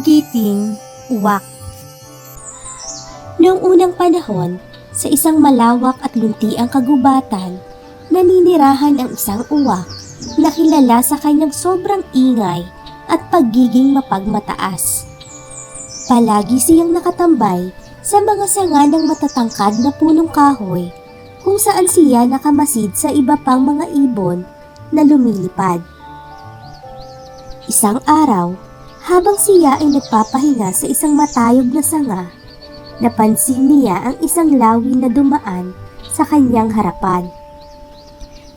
Magiting uwak. Noong unang panahon, sa isang malawak at luntiang kagubatan, naninirahan ang isang uwak na kilala sa kanyang sobrang ingay at pagiging mapagmataas. Palagi siyang nakatambay sa mga sanga ng matatangkad na punong kahoy kung saan siya nakamasid sa iba pang mga ibon na lumilipad. Isang araw, habang siya ay nagpapahinga sa isang matayog na sanga, napansin niya ang isang lawin na dumaan sa kanyang harapan.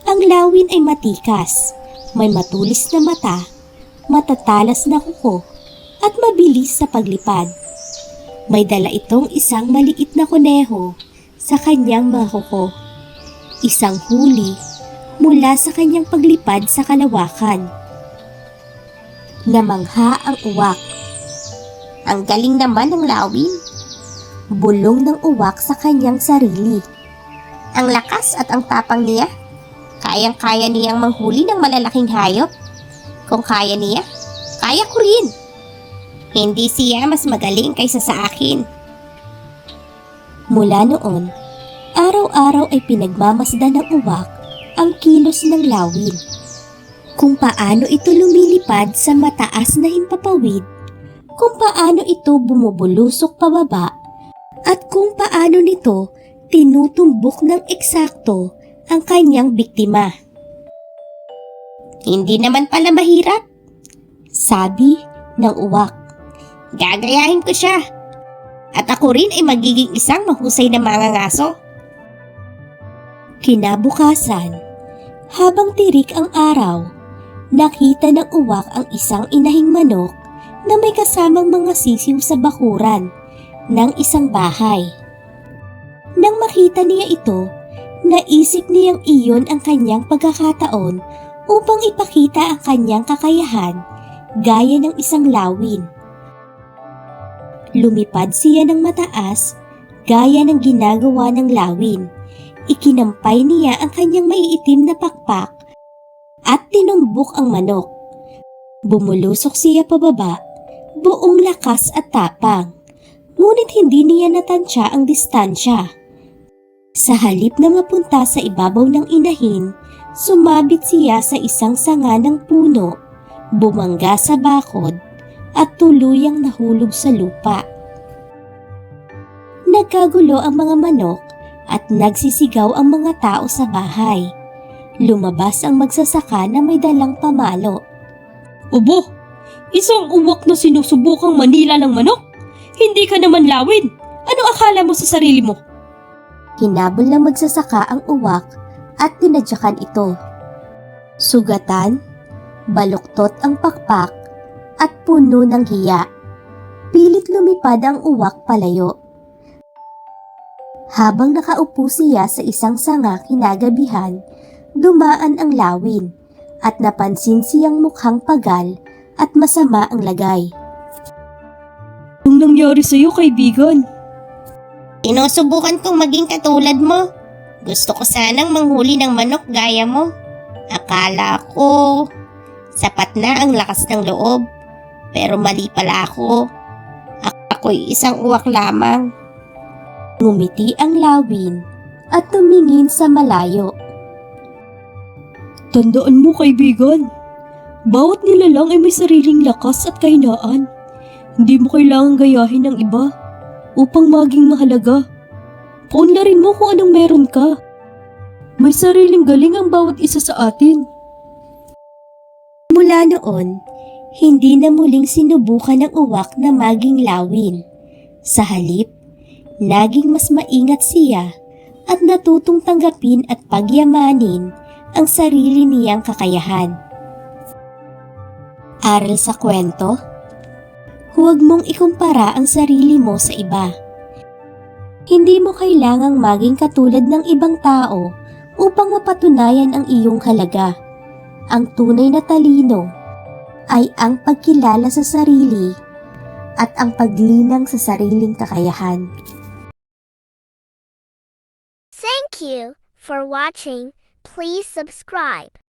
Ang lawin ay matikas, may matulis na mata, matatalas na kuko, at mabilis sa paglipad. May dala itong isang maliit na kuneho sa kanyang mga kuko, isang huli mula sa kanyang paglipad sa kalawakan. Namangha ang uwak. Ang galing naman ng lawin. Bulong ng uwak sa kanyang sarili. Ang lakas at ang tapang niya. Kayang-kaya niyang manghuli ng malalaking hayop. Kung kaya niya, kaya ko rin. Hindi siya mas magaling kaysa sa akin. Mula noon, araw-araw ay pinagmamasdan ng uwak ang kilos ng lawin. Kung paano ito lumilipad sa mataas na himpapawid, kung paano ito bumubulusok pababa, at kung paano nito tinutumbok ng eksakto ang kanyang biktima. Hindi naman pala mahirap, sabi ng uwak. Gagayahin ko siya, at ako rin ay magiging isang mahusay na mangangaso. Kinabukasan, habang tirik ang araw, nakita ng uwak ang isang inahing manok na may kasamang mga sisiw sa bakuran ng isang bahay. Nang makita niya ito, naisip niyang iyon ang kanyang pagkakataon upang ipakita ang kanyang kakayahan gaya ng isang lawin. Lumipad siya ng mataas gaya ng ginagawa ng lawin. Ikinampay niya ang kanyang maiitim na pakpak at tinumbok ang manok. Bumulusok siya pababa, buong lakas at tapang. Ngunit hindi niya natansya ang distansya. Sa halip na mapunta sa ibabaw ng inahin, sumabit siya sa isang sanga ng puno, bumangga sa bakod, at tuluyang nahulog sa lupa. Nagkagulo ang mga manok at nagsisigaw ang mga tao sa bahay. Lumabas ang magsasaka na may dalang pamalo. Obo, isang uwak na sinusubukang manila ng manok? Hindi ka naman lawin. Ano akala mo sa sarili mo? Hinabol ng magsasaka ang uwak at tinadyakan ito. Sugatan, baluktot ang pakpak at puno ng hiya. Pilit lumipad ang uwak palayo. Habang nakaupo siya sa isang sanga kinagabihan, dumaan ang lawin at napansin siyang mukhang pagal at masama ang lagay. Anong nangyari sa'yo, kaibigan? Sinusubukan kong maging katulad mo. Gusto ko sanang manghuli ng manok gaya mo. Akala ko sapat na ang lakas ng loob. Pero mali pala ako. Ako'y isang uwak lamang. Ngumiti ang lawin at tumingin sa malayo. Tandaan mo, kaibigan. Bawat nilalang ay may sariling lakas at kahinaan. Hindi mo kailangang gayahin ng iba upang maging mahalaga. Paunlarin mo kung anong meron ka. May sariling galing ang bawat isa sa atin. Mula noon, hindi na muling sinubukan ng uwak na maging lawin. Sa halip, naging mas maingat siya at natutong tanggapin at pagyamanin ang sarili niyang kakayahan. Aral sa kwento: huwag mong ikumpara ang sarili mo sa iba. Hindi mo kailangang maging katulad ng ibang tao upang mapatunayan ang iyong halaga. Ang tunay na talino ay ang pagkilala sa sarili at ang paglinang sa sariling kakayahan. Thank you for watching. Please subscribe.